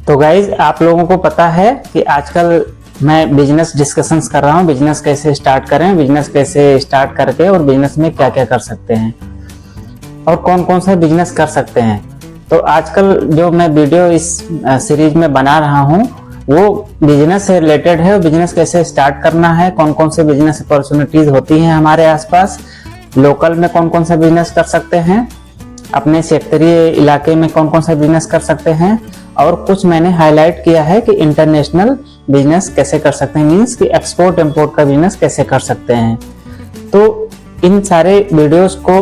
तो गाइज आप लोगों को पता है कि आजकल मैं बिजनेस डिस्कशंस कर रहा हूँ, बिजनेस कैसे स्टार्ट करें, बिजनेस कैसे स्टार्ट करके और बिजनेस में क्या क्या कर सकते हैं और कौन कौन सा बिजनेस कर सकते हैं। तो आजकल जो मैं वीडियो इस सीरीज में बना रहा हूँ वो बिजनेस से रिलेटेड है। बिजनेस कैसे स्टार्ट करना है, कौन कौन से बिजनेस अपॉर्चुनिटीज होती हैं हमारे आसपास, लोकल में कौन कौन सा बिजनेस कर सकते हैं, अपने क्षेत्रीय इलाके में कौन कौन सा बिजनेस कर सकते हैं, और कुछ मैंने हाईलाइट किया है कि इंटरनेशनल बिजनेस कैसे कर सकते हैं, मीन्स कि एक्सपोर्ट इंपोर्ट का बिजनेस कैसे कर सकते हैं। तो इन सारे वीडियोस को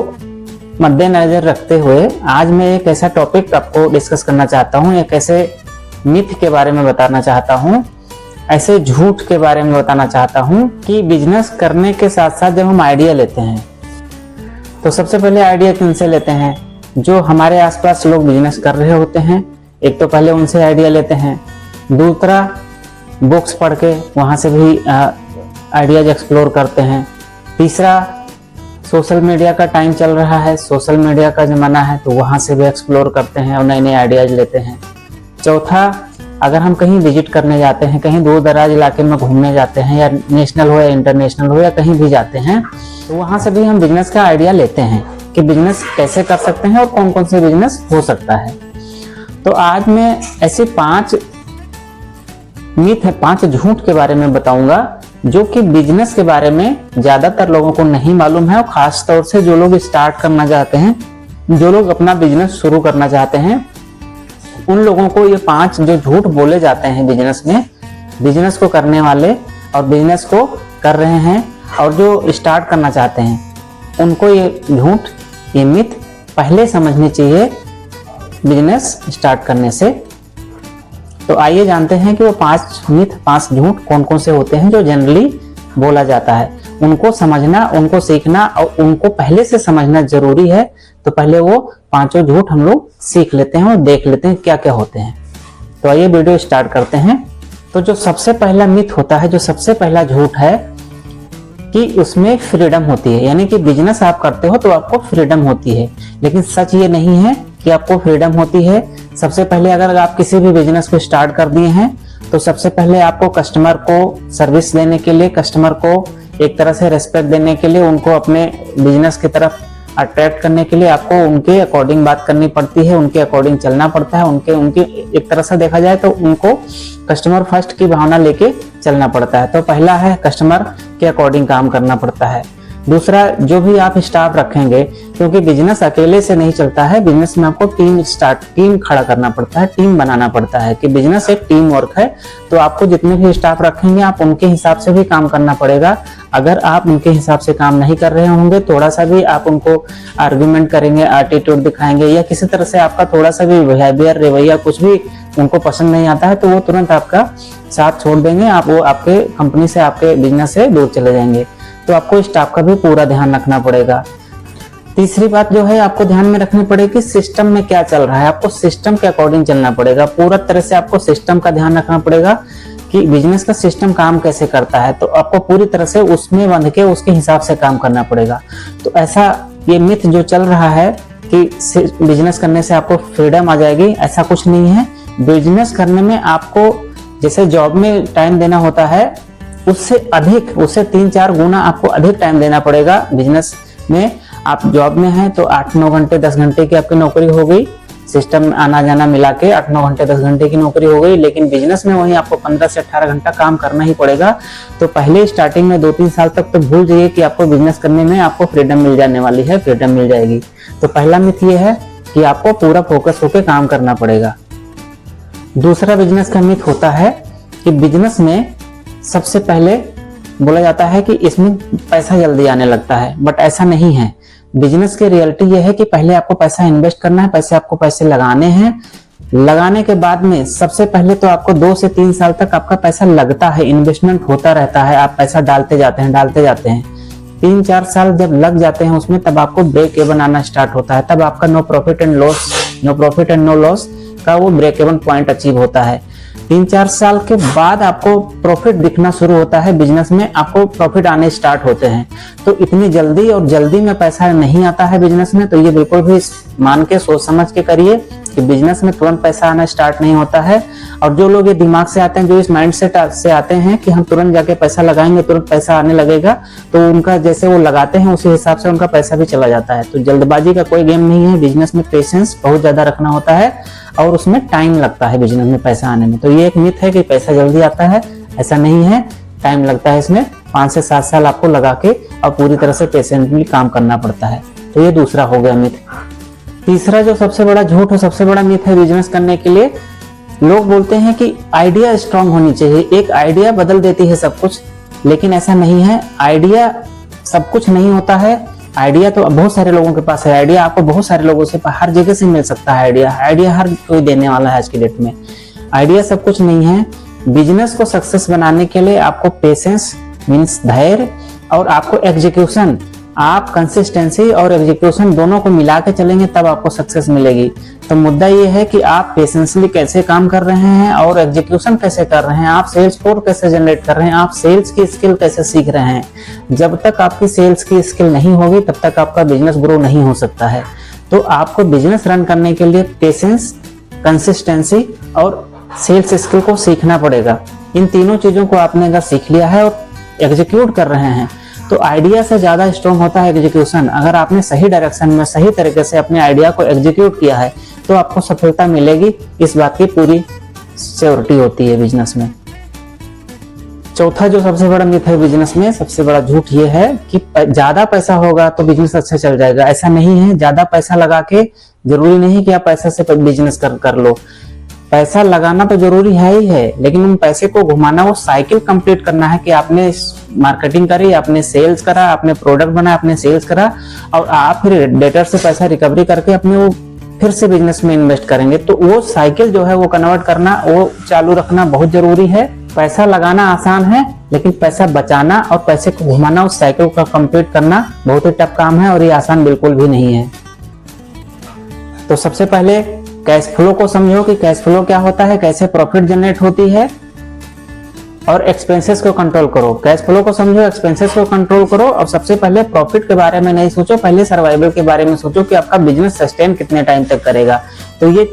मद्देनजर रखते हुए आज मैं एक ऐसा टॉपिक आपको डिस्कस करना चाहता हूँ, एक ऐसे मिथ के बारे में बताना चाहता हूँ, ऐसे झूठ के बारे में बताना चाहता हूँ कि बिजनेस करने के साथ साथ जब हम आइडिया लेते हैं तो सबसे पहले आइडिया किनसे लेते हैं, जो हमारे आसपास लोग बिजनेस कर रहे होते हैं, एक तो पहले उनसे आइडिया लेते हैं, दूसरा बुक्स पढ़ के वहाँ से भी आइडियाज एक्सप्लोर करते हैं, तीसरा सोशल मीडिया का टाइम चल रहा है, सोशल मीडिया का ज़माना है तो वहाँ से भी एक्सप्लोर करते हैं और नए नए आइडियाज लेते हैं, चौथा अगर हम कहीं विजिट करने जाते हैं, कहीं दूर दराज इलाके में घूमने जाते हैं या नेशनल हो या इंटरनेशनल हो या कहीं भी जाते हैं तो वहाँ से भी हम बिजनेस का आइडिया लेते हैं कि बिजनेस कैसे कर सकते हैं और कौन कौन से बिजनेस हो सकता है। तो आज मैं ऐसे 5 मिथ है, 5 झूठ के बारे में बताऊंगा जो कि बिजनेस के बारे में ज्यादातर लोगों को नहीं मालूम है, और खास तौर से जो लोग स्टार्ट करना चाहते हैं, जो लोग अपना बिजनेस शुरू करना चाहते हैं, उन लोगों को ये 5 जो झूठ बोले जाते हैं बिजनेस में, बिजनेस को करने वाले और बिजनेस को कर रहे हैं और जो स्टार्ट करना चाहते हैं, उनको ये झूठ, ये मिथ पहले समझनी चाहिए बिजनेस स्टार्ट करने से। तो आइए जानते हैं कि वो 5 मिथ, 5 झूठ कौन कौन से होते हैं जो जनरली बोला जाता है। उनको समझना, उनको सीखना और उनको पहले से समझना जरूरी है। तो पहले वो 5 झूठ हम लोग सीख लेते हैं और देख लेते हैं क्या क्या होते हैं। तो आइए वीडियो स्टार्ट करते हैं। तो जो सबसे पहला मिथ होता है, जो सबसे पहला झूठ है कि उसमें फ्रीडम होती है, यानी कि बिजनेस आप करते हो तो आपको फ्रीडम होती है। लेकिन सच ये नहीं है कि आपको फ्रीडम होती है। सबसे पहले अगर आप किसी भी बिजनेस को स्टार्ट कर दिए हैं तो सबसे पहले आपको कस्टमर को सर्विस देने के लिए, कस्टमर को एक तरह से रेस्पेक्ट देने के लिए, उनको अपने बिजनेस की तरफ अट्रैक्ट करने के लिए आपको उनके अकॉर्डिंग बात करनी पड़ती है, उनके अकॉर्डिंग चलना पड़ता है, उनके एक तरह से देखा जाए तो उनको कस्टमर फर्स्ट की भावना लेके चलना पड़ता है। तो पहला है कस्टमर के अकॉर्डिंग काम करना पड़ता है। दूसरा, जो भी आप स्टाफ रखेंगे, क्योंकि बिजनेस अकेले से नहीं चलता है, बिजनेस में आपको टीम खड़ा करना पड़ता है, टीम बनाना पड़ता है कि बिजनेस एक टीम वर्क है। तो आपको जितने भी स्टाफ रखेंगे आप उनके हिसाब से भी काम करना पड़ेगा। अगर आप उनके हिसाब से काम नहीं कर रहे होंगे, थोड़ा सा भी आप उनको आर्ग्यूमेंट करेंगे, एटीट्यूड दिखाएंगे या किसी तरह से आपका थोड़ा सा भी बिहेवियर, रवैया कुछ भी उनको पसंद नहीं आता है तो वो तुरंत आपका साथ छोड़ देंगे, वो आपके कंपनी से, आपके बिजनेस से दूर चले जाएंगे। तो आपको स्टाफ का भी पूरा ध्यान रखना पड़ेगा। तीसरी बात जो है आपको ध्यान में रखनी पड़ेगी, सिस्टम में क्या चल रहा है, आपको सिस्टम के अकॉर्डिंग चलना पड़ेगा। पूरा तरह से आपको सिस्टम का ध्यान रखना पड़ेगा कि बिजनेस का सिस्टम काम कैसे करता है, तो आपको पूरी तरह से उसमें बंध के उसके हिसाब से काम करना पड़ेगा। तो ऐसा ये मिथ जो चल रहा है कि बिजनेस करने से आपको फ्रीडम आ जाएगी, ऐसा कुछ नहीं है। बिजनेस करने में आपको जैसे जॉब में टाइम देना होता है उससे अधिक, उससे 3-4 गुना आपको अधिक टाइम देना पड़ेगा। बिजनेस में आप जॉब में हैं तो 8-9 घंटे 10 घंटे की आपकी नौकरी हो गई, सिस्टम आना जाना मिला के 8-9 घंटे 10 घंटे की नौकरी हो गई। लेकिन बिजनेस में वहीं आपको 15 से 18 घंटा काम करना ही पड़ेगा। तो पहले स्टार्टिंग में 2-3 साल तक तो भूल जाइए कि आपको बिजनेस करने में आपको फ्रीडम मिल जाने वाली है, फ्रीडम मिल जाएगी। तो पहला मिथ ये है कि आपको पूरा फोकस होकर काम करना पड़ेगा। दूसरा बिजनेस का मिथ होता है कि बिजनेस में सबसे पहले बोला जाता है कि इसमें पैसा जल्दी आने लगता है, बट ऐसा नहीं है। बिजनेस की रियलिटी ये है कि पहले आपको पैसा इन्वेस्ट करना है, आपको पैसे लगाने हैं। लगाने के बाद में सबसे पहले तो आपको 2 से 3 साल तक आपका पैसा लगता है, इन्वेस्टमेंट होता रहता है, आप पैसा डालते जाते हैं। 3-4 साल जब लग जाते हैं उसमें, तब आपको ब्रेक इवन आना स्टार्ट होता है, तब आपका no profit and no loss का वो ब्रेक इवन पॉइंट अचीव होता है। 3-4 साल के बाद आपको प्रॉफिट दिखना शुरू होता है, बिजनेस में आपको प्रॉफिट आने स्टार्ट होते हैं। तो इतनी जल्दी में पैसा नहीं आता है बिजनेस में, तो ये बिल्कुल भी मान के सोच समझ के करिए कि बिजनेस में तुरंत पैसा आना स्टार्ट नहीं होता है। और जो लोग ये दिमाग से आते हैं, जो इस माइंडसेट से आते हैं कि हम तुरंत जाके पैसा लगाएंगे, तुरंत पैसा आने लगेगा, तो उनका जैसे वो लगाते हैं उसी हिसाब से उनका पैसा भी चला जाता है। तो जल्दबाजी का कोई गेम नहीं है, बिजनेस में पेशेंस बहुत ज्यादा रखना होता है और उसमें टाइम लगता है बिजनेस में पैसा आने में। तो ये एक मिथ है कि पैसा जल्दी आता है, ऐसा नहीं है, टाइम लगता है। इसमें 5 से 7 साल आपको लगा के और पूरी तरह से पेशेंटली काम करना पड़ता है। तो ये दूसरा हो गया मिथ। तीसरा जो सबसे बड़ा झूठ और सबसे बड़ा मिथ है बिजनेस करने के लिए, लोग बोलते हैं कि आइडिया स्ट्रांग होनी चाहिए। एक आइडिया बदल देती है सब कुछ, लेकिन ऐसा नहीं है। आइडिया सब कुछ नहीं होता है। आइडिया तो बहुत सारे लोगों के पास है, आइडिया आपको बहुत सारे लोगों से हर जगह से मिल सकता है। आइडिया हर कोई देने वाला है आज की डेट में। आइडिया सब कुछ नहीं है। बिजनेस को सक्सेस बनाने के लिए आपको पेशेंस मीन्स धैर्य और आपको एग्जीक्यूशन, आप कंसिस्टेंसी और एग्जीक्यूशन दोनों को मिला के चलेंगे तब आपको सक्सेस मिलेगी। तो मुद्दा ये है कि आप पेशेंसली कैसे काम कर रहे हैं और एग्जीक्यूशन कैसे कर रहे हैं, आप सेल्स फोर्स कैसे जनरेट कर रहे हैं, आप सेल्स की स्किल कैसे सीख रहे हैं। जब तक आपकी सेल्स की स्किल नहीं होगी तब तक आपका बिजनेस ग्रो नहीं हो सकता है। तो आपको बिजनेस रन करने के लिए पेशेंस, कंसिस्टेंसी और सेल्स स्किल को सीखना पड़ेगा। इन तीनों चीजों को आपने अगर सीख लिया है और एग्जीक्यूट कर रहे हैं तो आइडिया से ज्यादा स्ट्रॉन्ग होता है एग्जीक्यूशन। अगर आपने सही डायरेक्शन में सही तरीके से अपने आइडिया को एग्जीक्यूट किया है तो आपको सफलता मिलेगी, इस बात की पूरी श्योरिटी होती है बिजनेस में। चौथा जो सबसे बड़ा मिथ है बिजनेस में, सबसे बड़ा झूठ ये है कि ज्यादा पैसा होगा तो बिजनेस अच्छा चल जाएगा। ऐसा नहीं है। ज्यादा पैसा लगा के जरूरी नहीं कि आप पैसा से बिजनेस कर लो। पैसा लगाना तो जरूरी है ही है, लेकिन उन पैसे को घुमाना, वो साइकिल कंप्लीट करना है कि आपने मार्केटिंग करी, आपने सेल्स करा, आपने प्रोडक्ट बनाया, आपने सेल्स करा और आप फिर डेटर से पैसा रिकवरी करके अपने वो फिर से बिजनेस में इन्वेस्ट करेंगे। तो वो साइकिल जो है वो कन्वर्ट करना, वो चालू रखना बहुत जरूरी है। पैसा लगाना आसान है, लेकिन पैसा बचाना और पैसे को घुमाना, उस साइकिल का कंप्लीट करना बहुत ही टफ काम है और ये आसान बिल्कुल भी नहीं है। तो सबसे पहले कैश फ्लो को समझो कि कैश फ्लो क्या होता है, कैसे प्रॉफिट जनरेट होती है, और एक्सपेंसेस को कंट्रोल करो। कैश फ्लो को समझो, एक्सपेंसेस को कंट्रोल करो और सबसे पहले प्रॉफिट के बारे में नहीं सोचो, पहले सर्वाइवल के बारे में सोचो कि आपका बिजनेस सस्टेन कितने टाइम तक करेगा। तो ये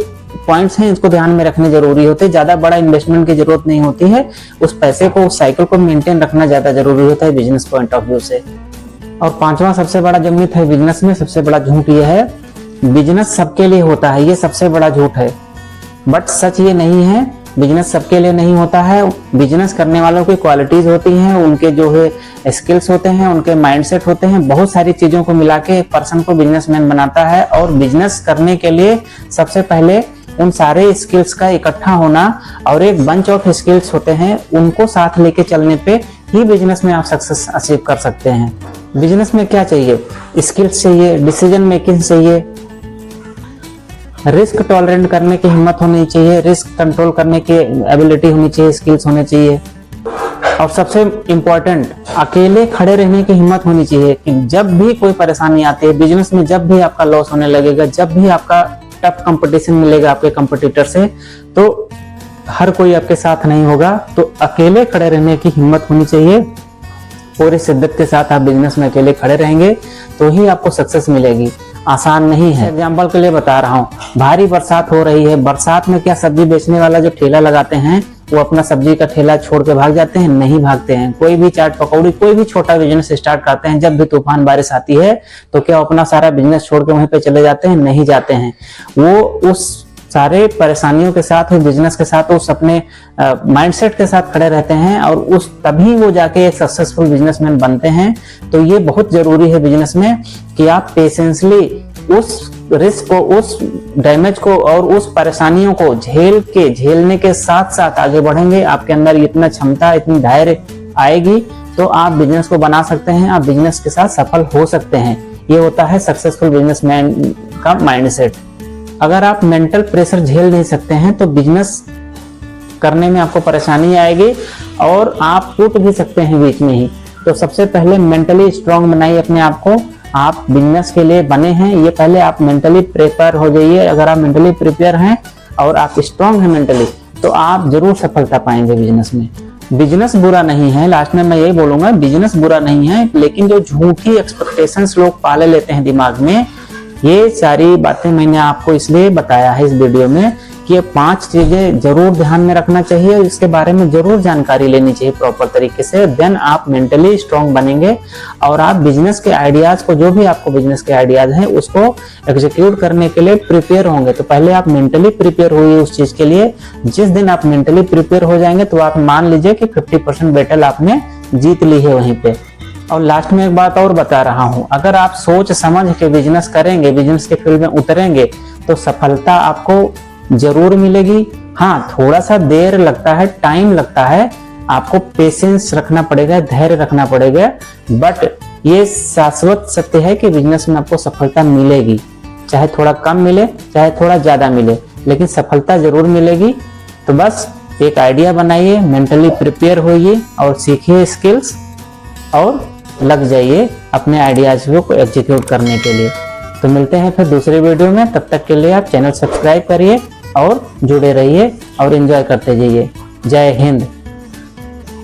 पॉइंट्स हैं, इसको ध्यान में रखने जरूरी होते हैं। ज्यादा बड़ा इन्वेस्टमेंट की जरूरत नहीं होती है, उस पैसे को, उस साइकिल को मेंटेन रखना ज्यादा जरूरी होता है बिजनेस पॉइंट ऑफ व्यू से। और पांचवा सबसे बड़ा जो मिथ है बिजनेस में, सबसे बड़ा झूठ ये है, बिजनेस सबके लिए होता है। ये सबसे बड़ा झूठ है, बट सच ये नहीं है। बिजनेस सबके लिए नहीं होता है। बिजनेस करने वालों की क्वालिटीज होती हैं, उनके जो है स्किल्स होते हैं, उनके माइंडसेट होते हैं, बहुत सारी चीजों को मिला के एक पर्सन को बिजनेसमैन बनाता है। और बिजनेस करने के लिए सबसे पहले उन सारे स्किल्स का इकट्ठा होना और एक बंच ऑफ स्किल्स होते हैं, उनको साथ लेके चलने पे ही बिजनेस में आप सक्सेस अचीव कर सकते हैं। बिजनेस में क्या चाहिए? स्किल्स चाहिए, डिसीजन मेकिंग चाहिए, रिस्क टॉलरेंट करने की हिम्मत होनी चाहिए, रिस्क कंट्रोल करने की एबिलिटी होनी चाहिए, स्किल्स होने चाहिए। और सबसे इम्पोर्टेंट, अकेले खड़े रहने की हिम्मत होनी चाहिए कि जब भी कोई परेशानी आती है बिजनेस में, जब भी आपका लॉस होने लगेगा, जब भी आपका टफ कंपटीशन मिलेगा आपके कंपटीटर से, तो हर कोई आपके साथ नहीं होगा। तो अकेले खड़े रहने की हिम्मत होनी चाहिए। पूरी शिद्दत के साथ आप बिजनेस में अकेले खड़े रहेंगे तो ही आपको सक्सेस मिलेगी। आसान नहीं है। एग्जाम्पल के लिए बता रहा हूँ, भारी बरसात हो रही है, बरसात में क्या सब्जी बेचने वाला जो ठेला लगाते हैं वो अपना सब्जी का ठेला छोड़ के भाग जाते हैं? नहीं भागते हैं। कोई भी चाट पकौड़ी, कोई भी छोटा बिजनेस स्टार्ट करते हैं, जब भी तूफान बारिश आती है तो क्या अपना सारा बिजनेस छोड़ के वहीं पे चले जाते हैं? नहीं जाते हैं। वो उस सारे परेशानियों के साथ, उस बिजनेस के साथ, उस अपने माइंडसेट के साथ खड़े रहते हैं और उस तभी वो जाके एक सक्सेसफुल बिजनेसमैन बनते हैं। तो ये बहुत जरूरी है बिजनेस में कि आप पेशेंसली उस रिस्क को, उस डैमेज को और उस परेशानियों को झेलने के साथ साथ आगे बढ़ेंगे। आपके अंदर इतना क्षमता, इतनी धैर्य आएगी तो आप बिजनेस को बना सकते हैं, आप बिजनेस के साथ सफल हो सकते हैं। ये होता है सक्सेसफुल बिजनेसमैन का माइंडसेट। अगर आप मेंटल प्रेशर झेल नहीं सकते हैं तो बिजनेस करने में आपको परेशानी आएगी और आप टूट भी सकते हैं बीच में ही। तो सबसे पहले मेंटली स्ट्रांग बनाइए अपने आप को। आप बिजनेस के लिए बने हैं, ये पहले आप मेंटली प्रिपेयर हो जाइए। अगर आप मेंटली प्रिपेयर हैं और आप स्ट्रांग हैं मेंटली, तो आप जरूर सफलता पाएंगे बिजनेस में। बिजनेस बुरा नहीं है, लास्ट में मैं यही बोलूंगा, बिजनेस बुरा नहीं है, लेकिन जो झूठी एक्सपेक्टेशंस लोग पाले लेते हैं दिमाग में, ये सारी बातें मैंने आपको इसलिए बताया है इस वीडियो में कि ये 5 चीजें जरूर ध्यान में रखना चाहिए, इसके बारे में जरूर जानकारी लेनी चाहिए प्रॉपर तरीके से। देन आप मेंटली स्ट्रांग बनेंगे और आप बिजनेस के आइडियाज को, जो भी आपको बिजनेस के आइडियाज हैं, उसको एग्जीक्यूट करने के लिए प्रिपेयर होंगे। तो पहले आप मेंटली प्रिपेयर होइए उस चीज के लिए। जिस दिन आप मेंटली प्रिपेयर हो जाएंगे तो आप मान लीजिए कि 50% बैटल आपने जीत ली है वहीं पे। और लास्ट में एक बात और बता रहा हूं, अगर आप सोच समझ के बिजनेस करेंगे, बिजनेस के फील्ड में उतरेंगे, तो सफलता आपको जरूर मिलेगी। हाँ, थोड़ा सा देर लगता है, टाइम लगता है, आपको पेशेंस रखना पड़ेगा, धैर्य रखना पड़ेगा, बट ये शाश्वत सत्य है कि बिजनेस में आपको सफलता मिलेगी। चाहे थोड़ा कम मिले, चाहे थोड़ा ज्यादा मिले, लेकिन सफलता जरूर मिलेगी। तो बस एक आइडिया बनाइए, मेंटली प्रिपेयर होइए और सीखिए स्किल्स और लग जाइए अपने आइडियाज को एग्जीक्यूट करने के लिए। तो मिलते हैं फिर दूसरे वीडियो में, तब तक के लिए आप चैनल सब्सक्राइब करिए और जुड़े रहिए और एंजॉय करते जाइए। जय हिंद।